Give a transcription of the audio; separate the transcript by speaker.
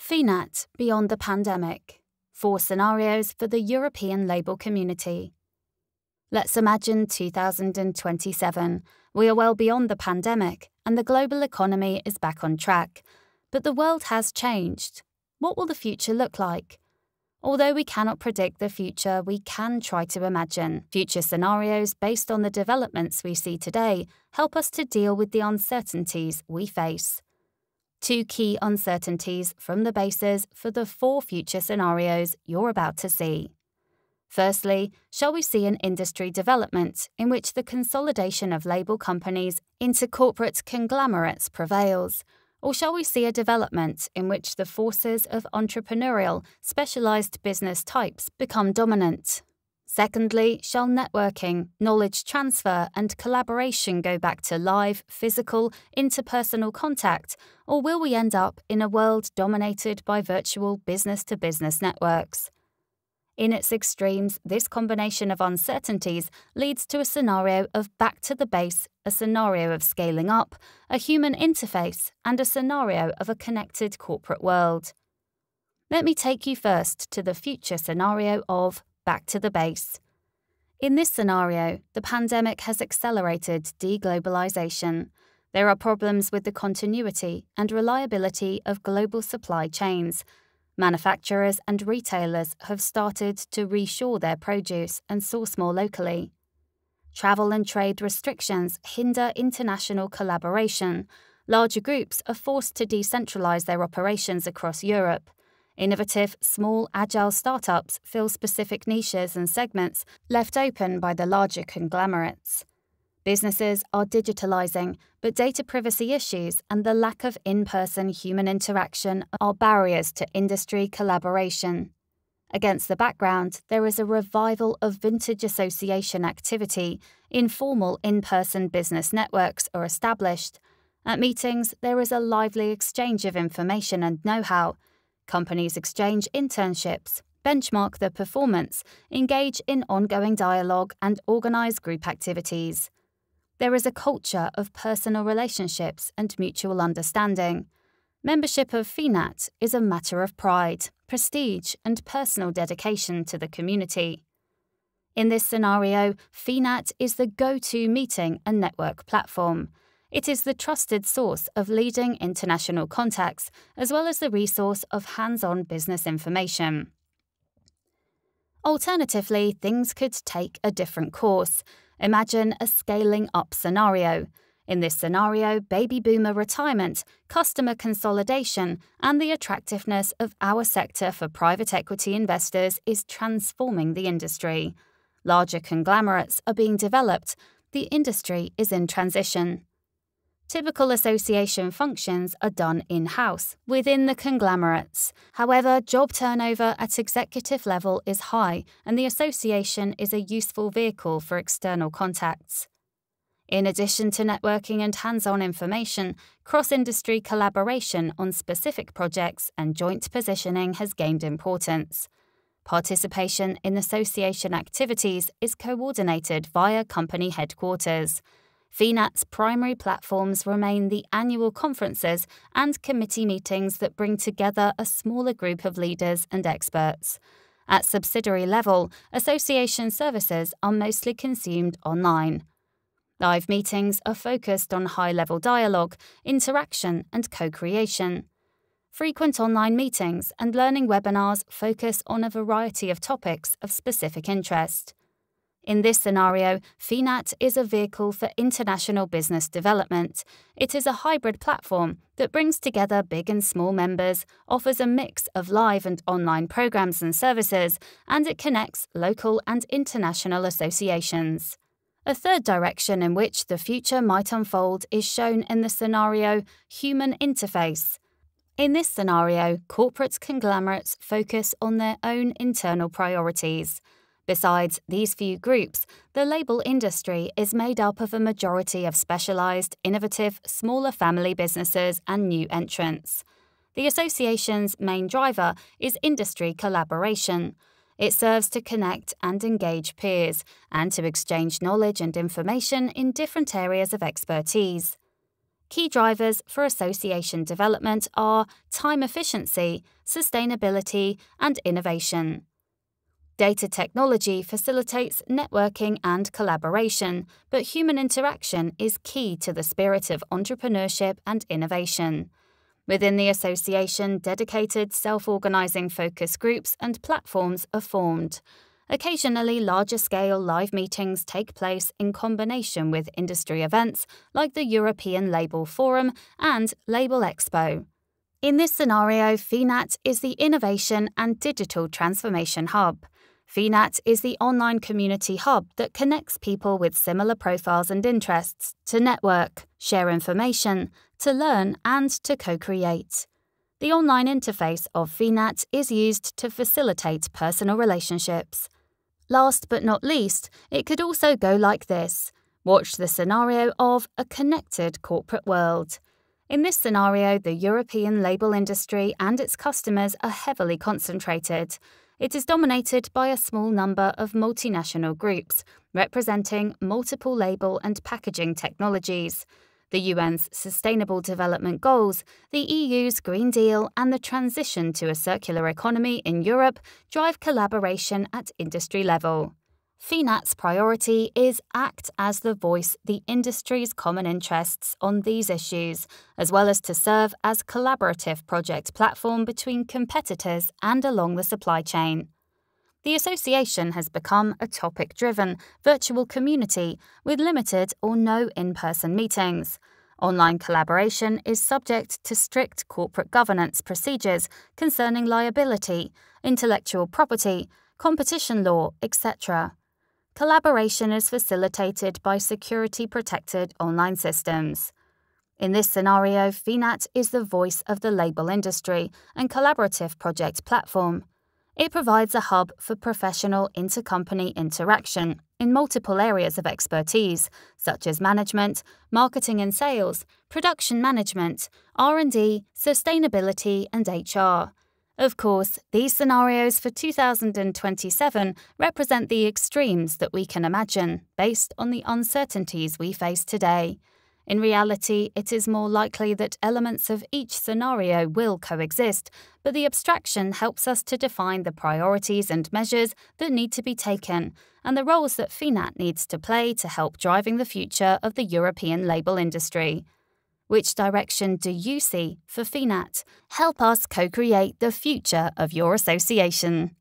Speaker 1: FINAT Beyond the Pandemic: 4 Scenarios for the European Label Community. Let's imagine 2027. We are well beyond the pandemic and the global economy is back on track. But the world has changed. What will the future look like? Although we cannot predict the future, we can try to imagine. Future scenarios based on the developments we see today help us to deal with the uncertainties we face. 2 key uncertainties from the bases for the 4 future scenarios you're about to see. Firstly, shall we see an industry development in which the consolidation of label companies into corporate conglomerates prevails? Or shall we see a development in which the forces of entrepreneurial, specialized business types become dominant? Secondly, shall networking, knowledge transfer, and collaboration go back to live, physical, interpersonal contact, or will we end up in a world dominated by virtual business-to-business networks? In its extremes, this combination of uncertainties leads to a scenario of back to the base, a scenario of scaling up, a human interface, and a scenario of a connected corporate world. Let me take you first to the future scenario of back to the base. In this scenario, the pandemic has accelerated deglobalization. There are problems with the continuity and reliability of global supply chains. Manufacturers and retailers have started to reshore their produce and source more locally. Travel and trade restrictions hinder international collaboration. Larger groups are forced to decentralize their operations across Europe. Innovative, small, agile startups fill specific niches and segments left open by the larger conglomerates. Businesses are digitalizing, but data privacy issues and the lack of in-person human interaction are barriers to industry collaboration. Against the background, there is a revival of vintage association activity. Informal in-person business networks are established. At meetings, there is a lively exchange of information and know-how. Companies exchange internships, benchmark their performance, engage in ongoing dialogue, and organize group activities. There is a culture of personal relationships and mutual understanding. Membership of FINAT is a matter of pride, prestige, and personal dedication to the community. In this scenario, FINAT is the go-to meeting and network platform. It is the trusted source of leading international contacts, as well as the resource of hands-on business information. Alternatively, things could take a different course. Imagine a scaling-up scenario. In this scenario, baby boomer retirement, customer consolidation, and the attractiveness of our sector for private equity investors is transforming the industry. Larger conglomerates are being developed. The industry is in transition. Typical association functions are done in-house, within the conglomerates. However, job turnover at executive level is high, and the association is a useful vehicle for external contacts. In addition to networking and hands-on information, cross-industry collaboration on specific projects and joint positioning has gained importance. Participation in association activities is coordinated via company headquarters. FINAT's primary platforms remain the annual conferences and committee meetings that bring together a smaller group of leaders and experts. At subsidiary level, association services are mostly consumed online. Live meetings are focused on high-level dialogue, interaction, and co-creation. Frequent online meetings and learning webinars focus on a variety of topics of specific interest. In this scenario, FINAT is a vehicle for international business development. It is a hybrid platform that brings together big and small members, offers a mix of live and online programs and services, and it connects local and international associations. A third direction in which the future might unfold is shown in the scenario human interface. In this scenario, corporate conglomerates focus on their own internal priorities. Besides these few groups, the label industry is made up of a majority of specialized, innovative, smaller family businesses and new entrants. The association's main driver is industry collaboration. It serves to connect and engage peers, and to exchange knowledge and information in different areas of expertise. Key drivers for association development are time efficiency, sustainability, and innovation. Data technology facilitates networking and collaboration, but human interaction is key to the spirit of entrepreneurship and innovation. Within the association, dedicated self-organizing focus groups and platforms are formed. Occasionally, larger-scale live meetings take place in combination with industry events like the European Label Forum and Label Expo. In this scenario, FINAT is the Innovation and Digital Transformation Hub. FINAT is the online community hub that connects people with similar profiles and interests to network, share information, to learn, and to co-create. The online interface of FINAT is used to facilitate personal relationships. Last but not least, it could also go like this. Watch the scenario of a connected corporate world. In this scenario, the European label industry and its customers are heavily concentrated. It is dominated by a small number of multinational groups, representing multiple label and packaging technologies. The UN's Sustainable Development Goals, the EU's Green Deal, and the transition to a circular economy in Europe drive collaboration at industry level. FINAT's priority is act as the voice the industry's common interests on these issues, as well as to serve as collaborative project platform between competitors and along the supply chain. The association has become a topic-driven, virtual community with limited or no in-person meetings. Online collaboration is subject to strict corporate governance procedures concerning liability, intellectual property, competition law, etc. Collaboration is facilitated by security-protected online systems. In this scenario, FINAT is the voice of the label industry and collaborative project platform. It provides a hub for professional intercompany interaction in multiple areas of expertise, such as management, marketing and sales, production management, R&D, sustainability, and HR. Of course, these scenarios for 2027 represent the extremes that we can imagine based on the uncertainties we face today. In reality, it is more likely that elements of each scenario will coexist, but the abstraction helps us to define the priorities and measures that need to be taken, and the roles that FINAT needs to play to help driving the future of the European label industry. Which direction do you see for FINAT? Help us co-create the future of your association.